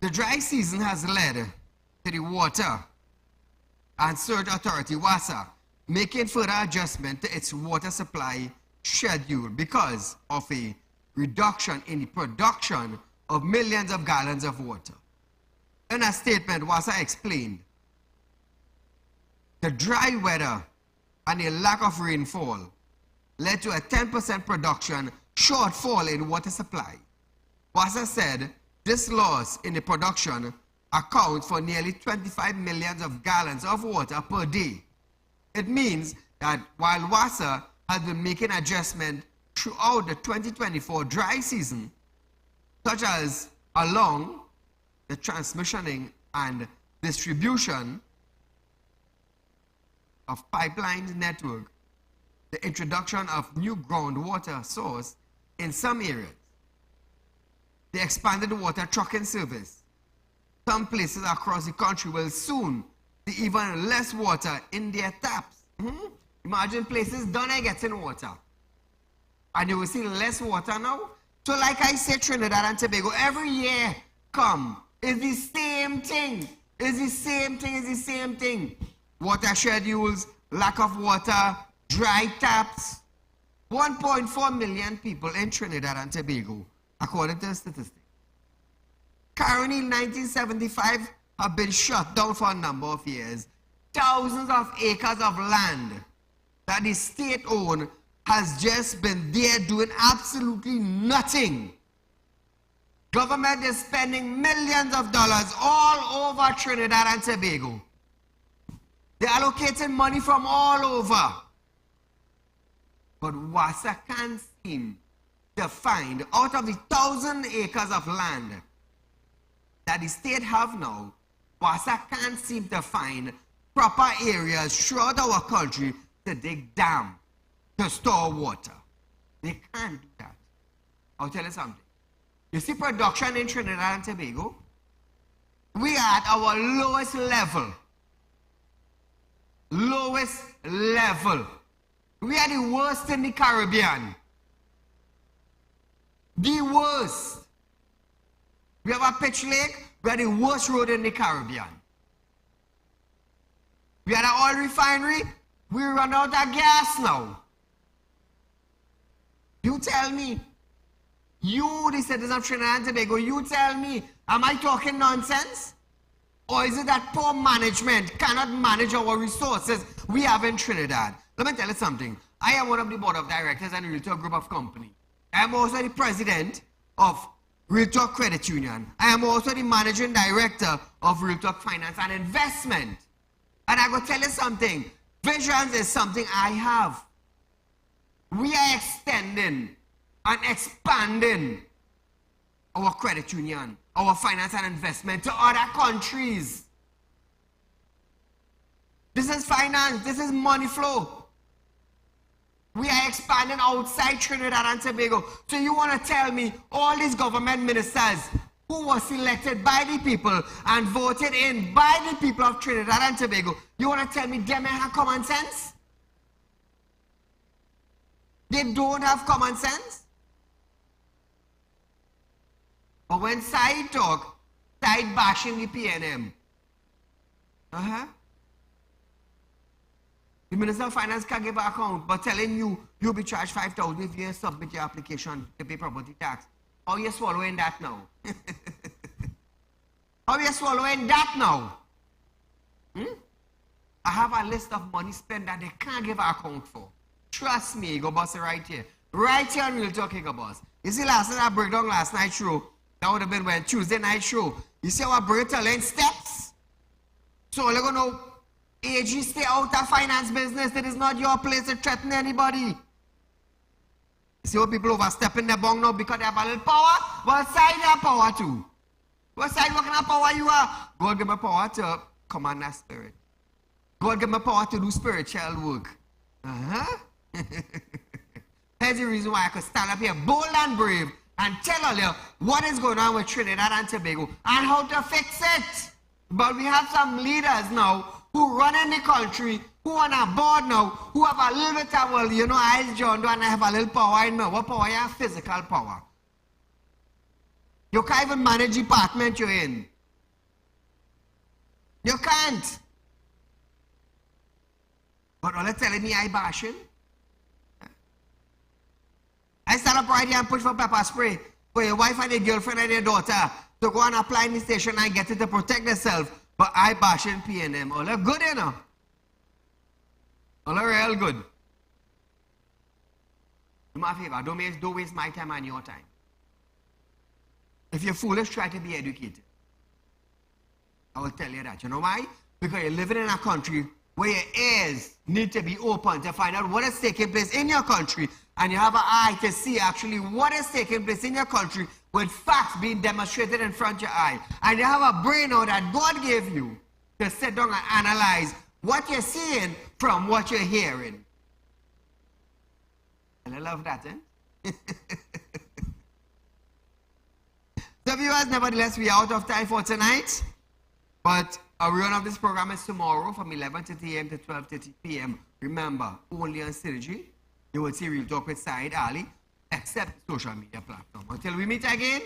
The dry season has led to the Water and Surge Authority, WASA, making further adjustment to its water supply schedule because of a reduction in the production of millions of gallons of water. In a statement, WASA explained, the dry weather and a lack of rainfall led to a 10% production shortfall in water supply. WASA said this loss in the production accounts for nearly 25 million of gallons of water per day. It means that while WASA has been making adjustments throughout the 2024 dry season, such as along the transmissioning and distribution of pipelines network, the introduction of new groundwater source in some areas, the expanded water trucking service. Some places across the country will soon see even less water in their taps. Imagine places done getting water. And you will see less water now. So like I said, Trinidad and Tobago, every year come, it's the same thing. It's the same thing, it's the same thing. Water schedules, lack of water, dry taps. 1.4 million people in Trinidad and Tobago, according to the statistics. Currently, 1975 have been shut down for a number of years. Thousands of acres of land that the state owned has just been there doing absolutely nothing. Government is spending millions of dollars all over Trinidad and Tobago. They're allocating money from all over. But WASA can't seem to find, out of the 1,000 acres of land that the state have now, WASA can't seem to find proper areas throughout our country to dig dams to store water. They can't do that. I'll tell you something. You see production in Trinidad and Tobago? We are at our lowest level. Lowest level. We are the worst in the Caribbean. The worst. We have a pitch lake. We are the worst road in the Caribbean. We are the oil refinery. We run out of gas now. You tell me. You, the citizens of Trinidad and Tobago, you tell me. Am I talking nonsense? Or is it that poor management cannot manage our resources we have in Trinidad? Let me tell you something. I am one of the board of directors and Real Talk group of company. I am also the president of Real Talk Credit Union. I am also the managing director of Real Talk Finance and Investment. And I go tell you something. Visions is something I have. We are extending and expanding our credit union, our finance and investment to other countries. This is finance, this is money flow. We are expanding outside Trinidad and Tobago. So you want to tell me all these government ministers who were selected by the people and voted in by the people of Trinidad and Tobago, you want to tell me they may have common sense? They don't have common sense? But when Saieed talk, Saieed bashing the PNM. The Minister of Finance can't give an account, but telling you, you'll be charged 5,000 if you submit your application to pay property tax. How are you swallowing that now? How are you swallowing that now? I have a list of money spent that they can't give an account for. Trust me, go boss it right here. Right here on Real Talk, go boss. You see last night I break down last night's show. That would have been when Tuesday night show. You see our breakdown steps? So we're going to know, AG, stay out of finance business. It is not your place to threaten anybody. You see what people overstepping their bong now because they have a little power? What side you have power to? What side what kind of power you are? God give me power to command that spirit. God give me power to do spiritual work. Here's the reason why I could stand up here bold and brave and tell all you what is going on with Trinidad and Tobago and how to fix it. But we have some leaders now who run in the country, who are on a board now, who have a little bit of, well, you know, I John do and I have a little power in me. What power? You have physical power. You can't even manage the department you're in. You can't. But all they're telling me I bashing. I stand up right here and push for pepper spray for your wife and your girlfriend and your daughter to go and apply in the station and get it to protect themselves. But I bashing PNM. All are good, you know. All are real good. Do me a favor, don't waste my time and your time. If you're foolish, try to be educated. I will tell you that. You know why? Because you're living in a country where your ears need to be open to find out what is taking place in your country, and you have an eye to see actually what is taking place in your country with facts being demonstrated in front of your eye. And you have a brain now that God gave you to sit down and analyze what you're seeing from what you're hearing. And I love that, eh? So viewers, nevertheless, we are out of time for tonight. But a rerun of this program is tomorrow from 11:30 a.m. to 12:30 p.m. Remember, only on Synergy. You will see Real Talk with Saieed Ali, except social media platform. Until we meet again,